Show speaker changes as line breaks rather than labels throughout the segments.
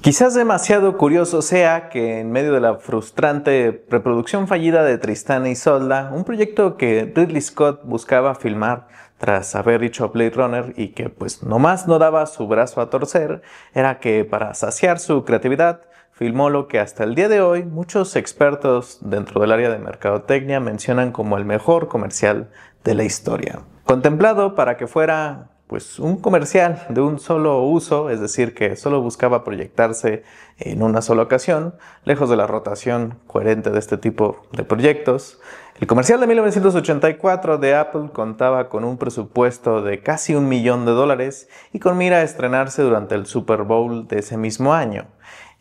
Quizás demasiado curioso sea que en medio de la frustrante preproducción fallida de Tristán e Isolda, un proyecto que Ridley Scott buscaba filmar tras haber hecho Blade Runner y que pues nomás no daba su brazo a torcer, era que para saciar su creatividad filmó lo que hasta el día de hoy muchos expertos dentro del área de mercadotecnia mencionan como el mejor comercial de la historia. Contemplado para que fuera pues un comercial de un solo uso, es decir, que solo buscaba proyectarse en una sola ocasión, lejos de la rotación coherente de este tipo de proyectos. El comercial de 1984 de Apple contaba con un presupuesto de casi $1 millón y con mira a estrenarse durante el Super Bowl de ese mismo año,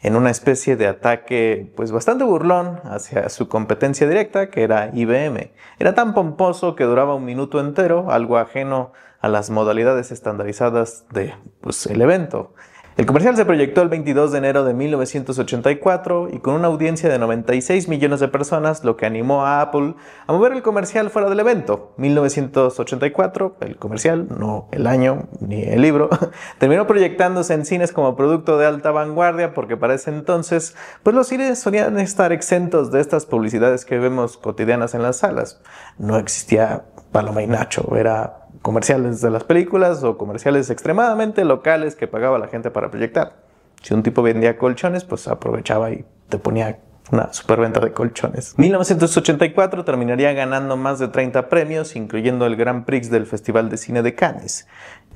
en una especie de ataque pues bastante burlón hacia su competencia directa, que era IBM. Era tan pomposo que duraba 1 minuto entero, algo ajeno a las modalidades estandarizadas de el evento. El comercial se proyectó el 22 de enero de 1984 y con una audiencia de 96 millones de personas, lo que animó a Apple a mover el comercial fuera del evento. 1984, el comercial, no el año ni el libro, terminó proyectándose en cines como producto de alta vanguardia porque para ese entonces pues los cines solían estar exentos de estas publicidades que vemos cotidianas en las salas. No existía Paloma y Nacho, era comerciales de las películas o comerciales extremadamente locales que pagaba la gente para proyectar. Si un tipo vendía colchones, pues aprovechaba y te ponía una superventa de colchones. 1984 terminaría ganando más de 30 premios, incluyendo el Grand Prix del Festival de Cine de Cannes.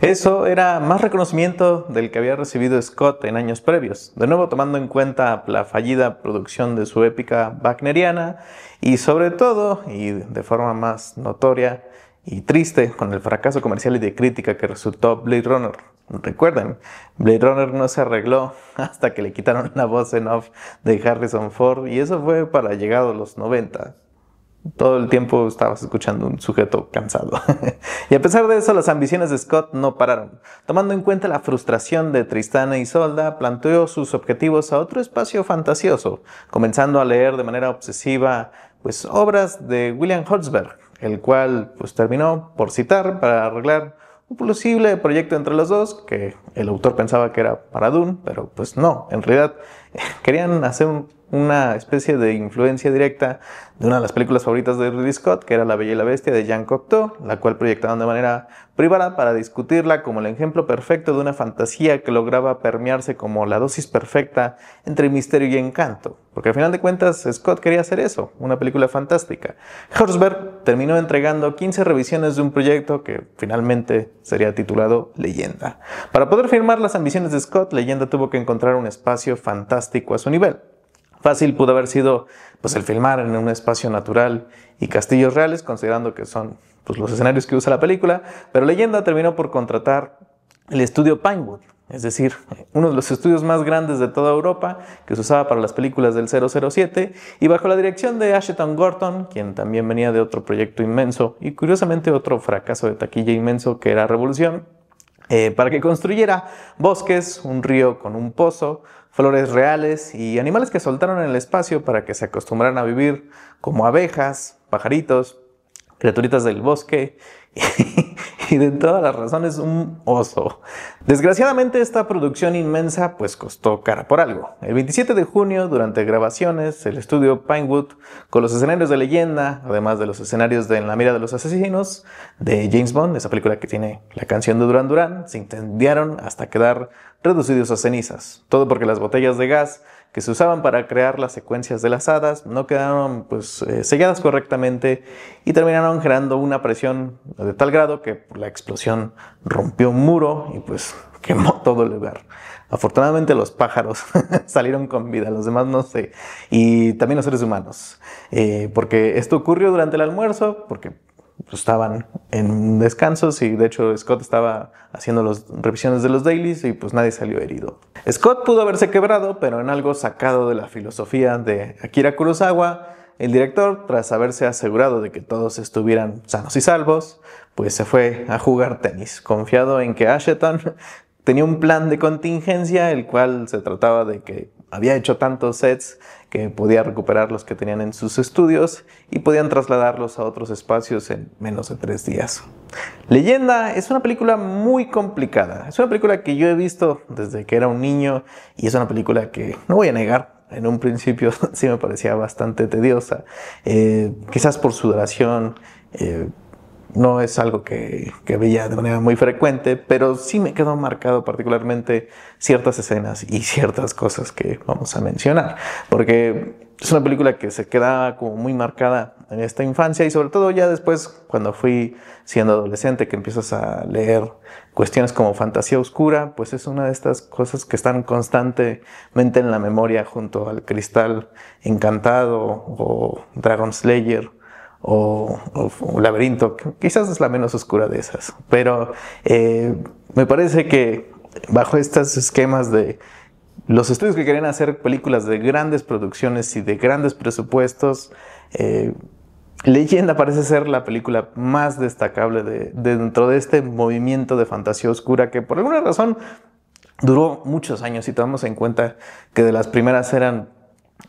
Eso era más reconocimiento del que había recibido Scott en años previos, de nuevo tomando en cuenta la fallida producción de su épica wagneriana y sobre todo, y de forma más notoria y triste, con el fracaso comercial y de crítica que resultó Blade Runner. Recuerden, Blade Runner no se arregló hasta que le quitaron la voz en off de Harrison Ford y eso fue para llegados los 90. Todo el tiempo estabas escuchando un sujeto cansado. Y a pesar de eso, las ambiciones de Scott no pararon. Tomando en cuenta la frustración de Tristán e Isolda, planteó sus objetivos a otro espacio fantasioso, comenzando a leer de manera obsesiva obras de William Holzberg, el cual terminó por citar para arreglar un posible proyecto entre los dos, que el autor pensaba que era para Dune, pero pues no, en realidad querían hacer una especie de influencia directa de una de las películas favoritas de Ridley Scott, que era La Bella y la Bestia de Jean Cocteau, la cual proyectaron de manera privada para discutirla como el ejemplo perfecto de una fantasía que lograba permearse como la dosis perfecta entre misterio y encanto. Porque al final de cuentas Scott quería hacer eso, una película fantástica. Holzberg terminó entregando 15 revisiones de un proyecto que finalmente sería titulado Leyenda. Para poder firmar las ambiciones de Scott, Leyenda tuvo que encontrar un espacio fantástico a su nivel. Fácil pudo haber sido el filmar en un espacio natural y castillos reales, considerando que son los escenarios que usa la película, pero Leyenda terminó por contratar el estudio Pinewood, es decir, uno de los estudios más grandes de toda Europa, que se usaba para las películas del 007, y bajo la dirección de Ashton Gorton, quien también venía de otro proyecto inmenso, y curiosamente otro fracaso de taquilla inmenso que era Revolución, para que construyera bosques, un río con un pozo, flores reales y animales que soltaron en el espacio para que se acostumbraran a vivir como abejas, pajaritos, criaturitas del bosque y de todas las razones un oso. Desgraciadamente esta producción inmensa costó cara por algo. El 27 de junio, durante grabaciones, el estudio Pinewood, con los escenarios de Leyenda, además de los escenarios de En la mira de los asesinos, de James Bond, esa película que tiene la canción de Duran Duran, se incendiaron hasta quedar reducidos a cenizas. Todo porque las botellas de gas que se usaban para crear las secuencias de las hadas no quedaron selladas correctamente y terminaron generando una presión de tal grado que la explosión rompió un muro y quemó todo el lugar. Afortunadamente los pájaros salieron con vida, los demás no sé, y también los seres humanos, porque esto ocurrió durante el almuerzo, porque estaban en descansos y de hecho Scott estaba haciendo las revisiones de los dailies y nadie salió herido. Scott pudo haberse quebrado, pero en algo sacado de la filosofía de Akira Kurosawa, el director, tras haberse asegurado de que todos estuvieran sanos y salvos, se fue a jugar tenis, confiado en que Ashton tenía un plan de contingencia, el cual se trataba de que había hecho tantos sets que podía recuperar los que tenían en sus estudios y podían trasladarlos a otros espacios en menos de 3 días. Leyenda es una película muy complicada. Es una película que yo he visto desde que era un niño y es una película que, no voy a negar, en un principio sí me parecía bastante tediosa. Quizás por su duración. No es algo que veía de manera muy frecuente, pero sí me quedó marcado particularmente ciertas escenas y ciertas cosas que vamos a mencionar, porque es una película que se queda como muy marcada en esta infancia y sobre todo ya después cuando fui siendo adolescente que empiezas a leer cuestiones como fantasía oscura, pues es una de estas cosas que están constantemente en la memoria junto al Cristal Encantado o Dragon Slayer o Laberinto, que quizás es la menos oscura de esas, pero me parece que bajo estos esquemas de los estudios que querían hacer películas de grandes producciones y de grandes presupuestos, Leyenda parece ser la película más destacable dentro de este movimiento de fantasía oscura que por alguna razón duró muchos años, y tomamos en cuenta que de las primeras eran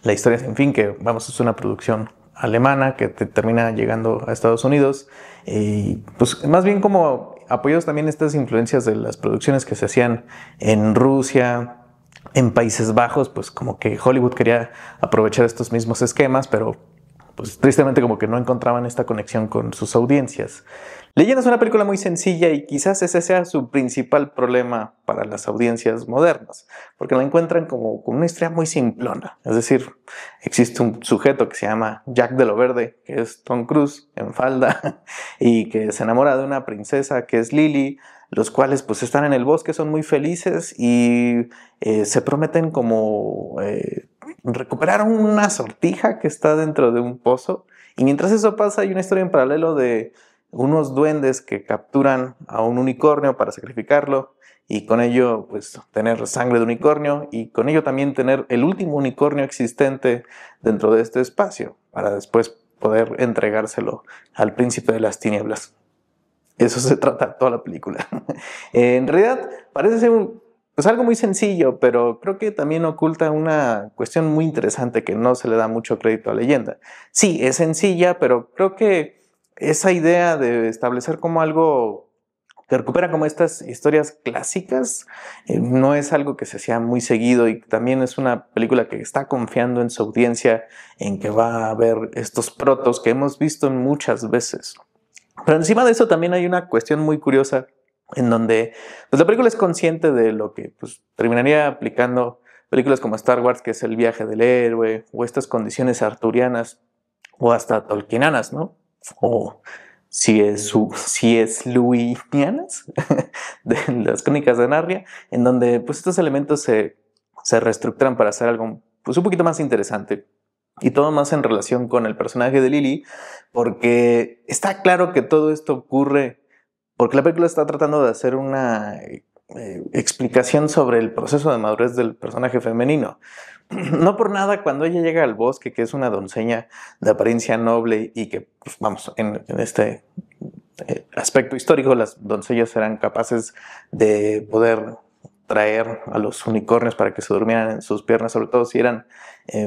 La historia sin fin, que vamos, es una producción alemana que termina llegando a Estados Unidos, y pues más bien como apoyados también estas influencias de las producciones que se hacían en Rusia, en Países Bajos, pues como que Hollywood quería aprovechar estos mismos esquemas, pero pues tristemente como que no encontraban esta conexión con sus audiencias. Leyenda es una película muy sencilla y quizás ese sea su principal problema para las audiencias modernas, porque la encuentran como una historia muy simplona. Es decir, existe un sujeto que se llama Jack de lo Verde, que es Tom Cruise en falda, y que se enamora de una princesa que es Lily, los cuales pues están en el bosque, son muy felices y se prometen como recuperar una sortija que está dentro de un pozo. Y mientras eso pasa hay una historia en paralelo de unos duendes que capturan a un unicornio para sacrificarlo y con ello pues tener sangre de unicornio y con ello también tener el último unicornio existente dentro de este espacio para después poder entregárselo al príncipe de las tinieblas. Eso se trata toda la película. En realidad parece ser pues algo muy sencillo, pero creo que también oculta una cuestión muy interesante que no se le da mucho crédito a Leyenda. Sí, es sencilla, pero creo que esa idea de establecer como algo que recupera como estas historias clásicas no es algo que se hacía muy seguido, y también es una película que está confiando en su audiencia en que va a haber estos protos que hemos visto muchas veces. Pero encima de eso también hay una cuestión muy curiosa en donde pues, la película es consciente de lo que pues, terminaría aplicando películas como Star Wars, que es el viaje del héroe, o estas condiciones arturianas, o hasta tolkienianas, ¿no? O si es luisianas, de las crónicas de Narnia, en donde pues, estos elementos se reestructuran para hacer algo pues, un poquito más interesante. Y todo más en relación con el personaje de Lily, porque está claro que todo esto ocurre porque la película está tratando de hacer una explicación sobre el proceso de madurez del personaje femenino. No por nada, cuando ella llega al bosque, que es una doncella de apariencia noble y que, pues, vamos, en este aspecto histórico, las doncellas eran capaces de poder traer a los unicornios para que se durmieran en sus piernas, sobre todo si eran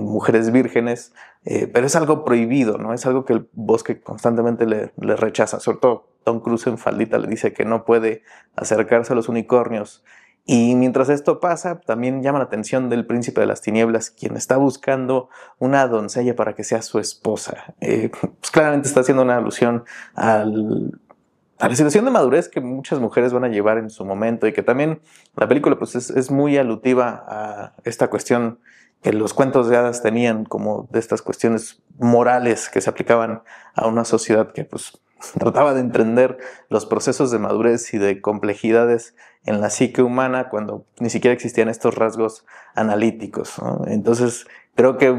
mujeres vírgenes, pero es algo prohibido, ¿no? Es algo que el bosque constantemente le rechaza, sobre todo Tom Cruise en faldita le dice que no puede acercarse a los unicornios. Y mientras esto pasa, también llama la atención del príncipe de las tinieblas, quien está buscando una doncella para que sea su esposa. Pues claramente está haciendo una alusión a la situación de madurez que muchas mujeres van a llevar en su momento, y que también la película pues, es muy alusiva a esta cuestión que los cuentos de hadas tenían, como de estas cuestiones morales que se aplicaban a una sociedad que pues, trataba de entender los procesos de madurez y de complejidades en la psique humana cuando ni siquiera existían estos rasgos analíticos, ¿no? Entonces creo que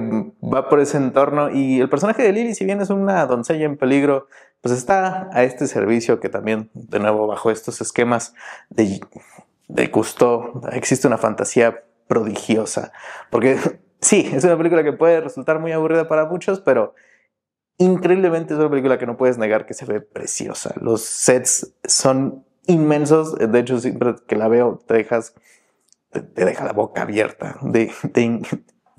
va por ese entorno, y el personaje de Lily, si bien es una doncella en peligro, pues está a este servicio que también, de nuevo, bajo estos esquemas de Cousteau, existe una fantasía prodigiosa. Porque sí, es una película que puede resultar muy aburrida para muchos, pero increíblemente es una película que no puedes negar que se ve preciosa. Los sets son inmensos. De hecho, siempre que la veo te dejas te deja la boca abierta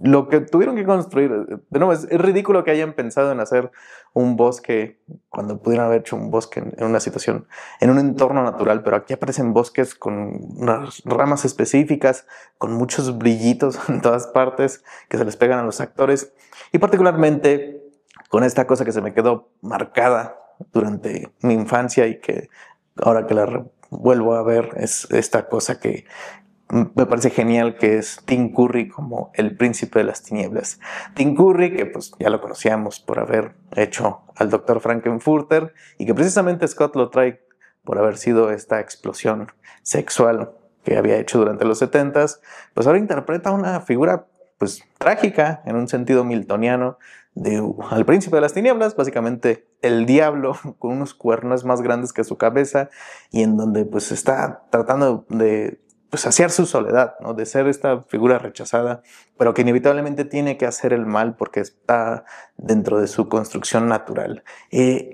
lo que tuvieron que construir. De nuevo, es ridículo que hayan pensado en hacer un bosque cuando pudieron haber hecho un bosque en una situación, en un entorno natural, pero aquí aparecen bosques con unas ramas específicas, con muchos brillitos en todas partes que se les pegan a los actores, y particularmente con esta cosa que se me quedó marcada durante mi infancia y que ahora que la vuelvo a ver es esta cosa que me parece genial, que es Tim Curry como el príncipe de las tinieblas. Tim Curry, que pues ya lo conocíamos por haber hecho al Dr. Frankenfurter, y que precisamente Scott lo trae por haber sido esta explosión sexual que había hecho durante los 70s, pues ahora interpreta una figura pues trágica en un sentido miltoniano al príncipe de las tinieblas, básicamente el diablo con unos cuernos más grandes que su cabeza, y en donde pues está tratando de pues saciar su soledad, ¿no? De ser esta figura rechazada, pero que inevitablemente tiene que hacer el mal porque está dentro de su construcción natural.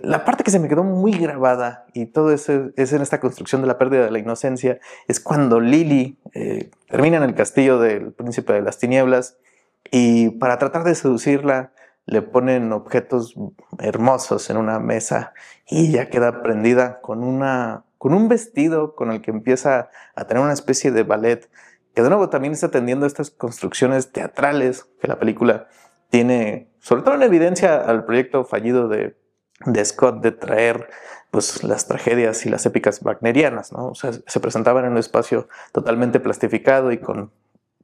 La parte que se me quedó muy grabada, y todo eso es en esta construcción de la pérdida de la inocencia, es cuando Lily termina en el castillo del príncipe de las tinieblas, y para tratar de seducirla le ponen objetos hermosos en una mesa y ella queda prendida con un vestido con el que empieza a tener una especie de ballet, que de nuevo también está atendiendo a estas construcciones teatrales que la película tiene, sobre todo en evidencia al proyecto fallido de Scott de traer pues las tragedias y las épicas wagnerianas, ¿no? O sea, se presentaban en un espacio totalmente plastificado y con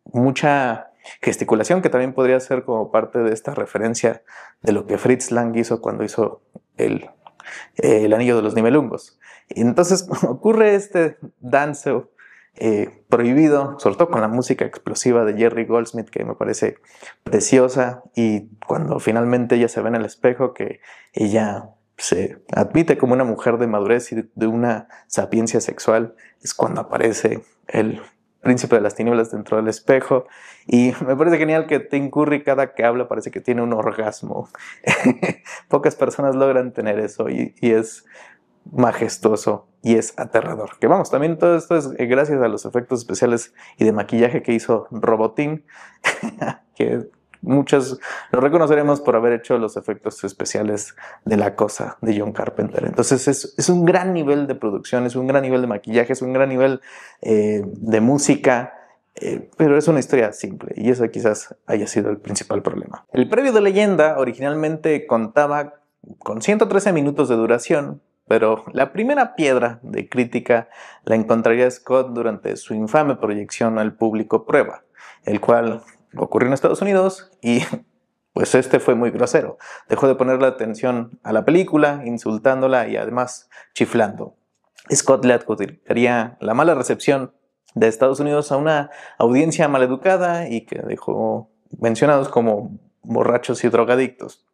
mucha gesticulación, que también podría ser como parte de esta referencia de lo que Fritz Lang hizo cuando hizo el Anillo de los Nibelungos. Y entonces ocurre este dance prohibido, sobre todo con la música explosiva de Jerry Goldsmith, que me parece preciosa, y cuando finalmente ella se ve en el espejo, que ella se admite como una mujer de madurez y de una sapiencia sexual, es cuando aparece el príncipe de las tinieblas dentro del espejo. Y me parece genial que Tim Curry, cada que habla, parece que tiene un orgasmo. Pocas personas logran tener eso, y es majestuoso y es aterrador. Que vamos, también todo esto es gracias a los efectos especiales y de maquillaje que hizo Robotín, que muchos lo reconoceremos por haber hecho los efectos especiales de La Cosa de John Carpenter. Entonces es un gran nivel de producción, es un gran nivel de maquillaje, es un gran nivel de música, pero es una historia simple, y eso quizás haya sido el principal problema. El previo de Leyenda originalmente contaba con 113 minutos de duración, pero la primera piedra de crítica la encontraría Scott durante su infame proyección al público Prueba, el cual ocurrió en Estados Unidos, y pues este fue muy grosero. Dejó de ponerle atención a la película, insultándola y además chiflando. Scott le adjudicaría la mala recepción de Estados Unidos a una audiencia maleducada y que dejó mencionados como borrachos y drogadictos.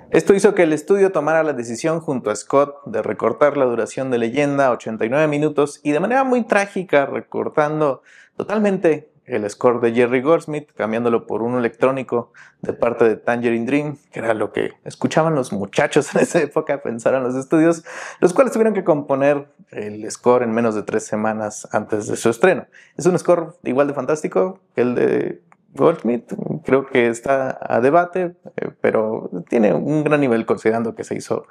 Esto hizo que el estudio tomara la decisión junto a Scott de recortar la duración de Leyenda a 89 minutos y de manera muy trágica recortando totalmente el score de Jerry Goldsmith, cambiándolo por uno electrónico de parte de Tangerine Dream, que era lo que escuchaban los muchachos en esa época, pensaron los estudios, los cuales tuvieron que componer el score en menos de 3 semanas antes de su estreno. Es un score igual de fantástico que el de Goldsmith, creo que está a debate, pero tiene un gran nivel considerando que se hizo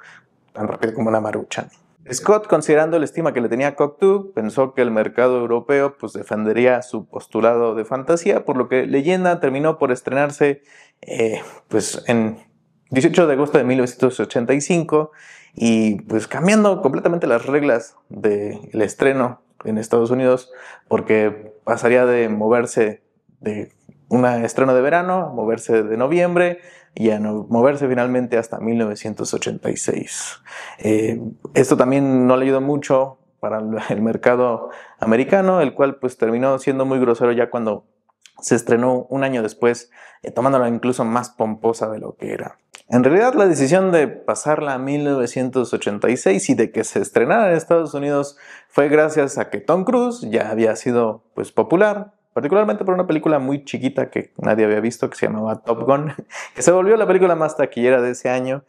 tan rápido como una maruchan. Scott, considerando la estima que le tenía a Cocteau, pensó que el mercado europeo pues defendería su postulado de fantasía, por lo que Leyenda terminó por estrenarse pues en 18 de agosto de 1985, y pues cambiando completamente las reglas del estreno en Estados Unidos, porque pasaría de moverse de un estreno de verano a moverse de noviembre y a moverse finalmente hasta 1986. Esto también no le ayudó mucho para el mercado americano, el cual pues terminó siendo muy grosero ya cuando se estrenó un año después, tomándola incluso más pomposa de lo que era. En realidad, la decisión de pasarla a 1986 y de que se estrenara en Estados Unidos fue gracias a que Tom Cruise ya había sido pues popular, particularmente por una película muy chiquita que nadie había visto, que se llamaba Top Gun, que se volvió la película más taquillera de ese año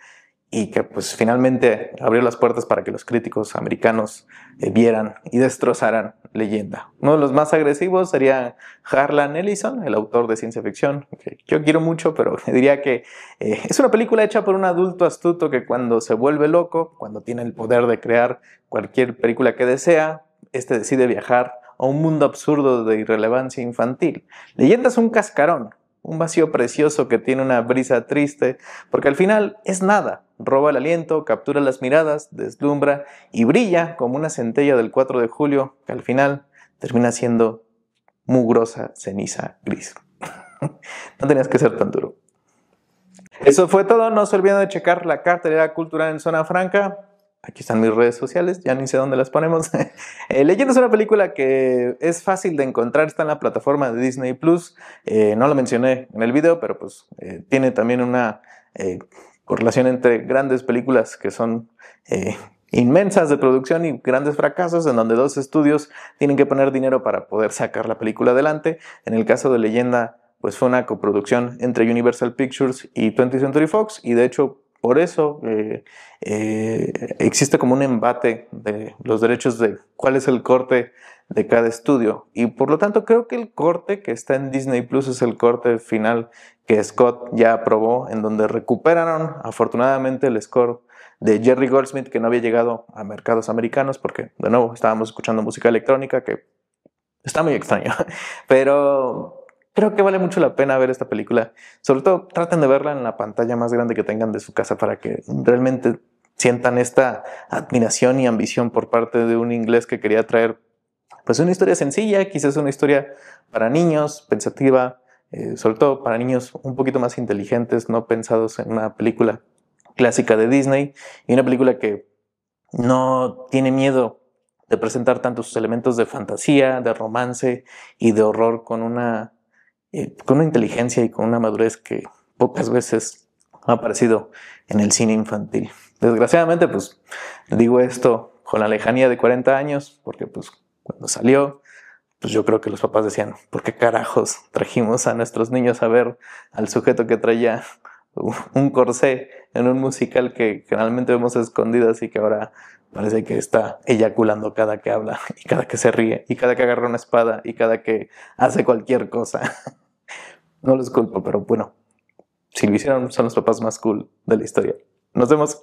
y que pues finalmente abrió las puertas para que los críticos americanos vieran y destrozaran leyenda. Uno de los más agresivos sería Harlan Ellison, el autor de ciencia ficción, que yo quiero mucho, pero diría que es una película hecha por un adulto astuto que cuando se vuelve loco, cuando tiene el poder de crear cualquier película que desea, decide viajar a un mundo absurdo de irrelevancia infantil. Leyenda es un cascarón, un vacío precioso que tiene una brisa triste, porque al final es nada. Roba el aliento, captura las miradas, deslumbra y brilla como una centella del 4 de julio, que al final termina siendo mugrosa ceniza gris. No tenías que ser tan duro. Eso fue todo. No se olviden de checar la cartelera cultural en Zona Franca. Aquí están mis redes sociales, ya ni sé dónde las ponemos. Leyenda es una película que es fácil de encontrar, está en la plataforma de Disney Plus. No lo mencioné en el video, pero pues tiene también una correlación entre grandes películas que son inmensas de producción y grandes fracasos, en donde dos estudios tienen que poner dinero para poder sacar la película adelante. En el caso de Leyenda, pues fue una coproducción entre Universal Pictures y 20th Century Fox, y de hecho por eso existe como un embate de los derechos de cuál es el corte de cada estudio. Y por lo tanto creo que el corte que está en Disney Plus es el corte final que Scott ya aprobó, en donde recuperaron afortunadamente el score de Jerry Goldsmith, que no había llegado a mercados americanos porque de nuevo estábamos escuchando música electrónica, que está muy extraño. Pero creo que vale mucho la pena ver esta película. Sobre todo, traten de verla en la pantalla más grande que tengan de su casa para que realmente sientan esta admiración y ambición por parte de un inglés que quería traer pues una historia sencilla, quizás una historia para niños, pensativa, sobre todo para niños un poquito más inteligentes, no pensados en una película clásica de Disney, y una película que no tiene miedo de presentar tanto sus elementos de fantasía, de romance y de horror con una inteligencia y con una madurez que pocas veces ha aparecido en el cine infantil. Desgraciadamente, pues digo esto con la lejanía de 40 años, porque pues cuando salió, pues yo creo que los papás decían, ¿por qué carajos trajimos a nuestros niños a ver al sujeto que traía un corsé en un musical que generalmente vemos a escondidas y que ahora parece que está eyaculando cada que habla y cada que se ríe y cada que agarra una espada y cada que hace cualquier cosa? No los culpo, pero bueno, si lo hicieron son los papás más cool de la historia. Nos vemos.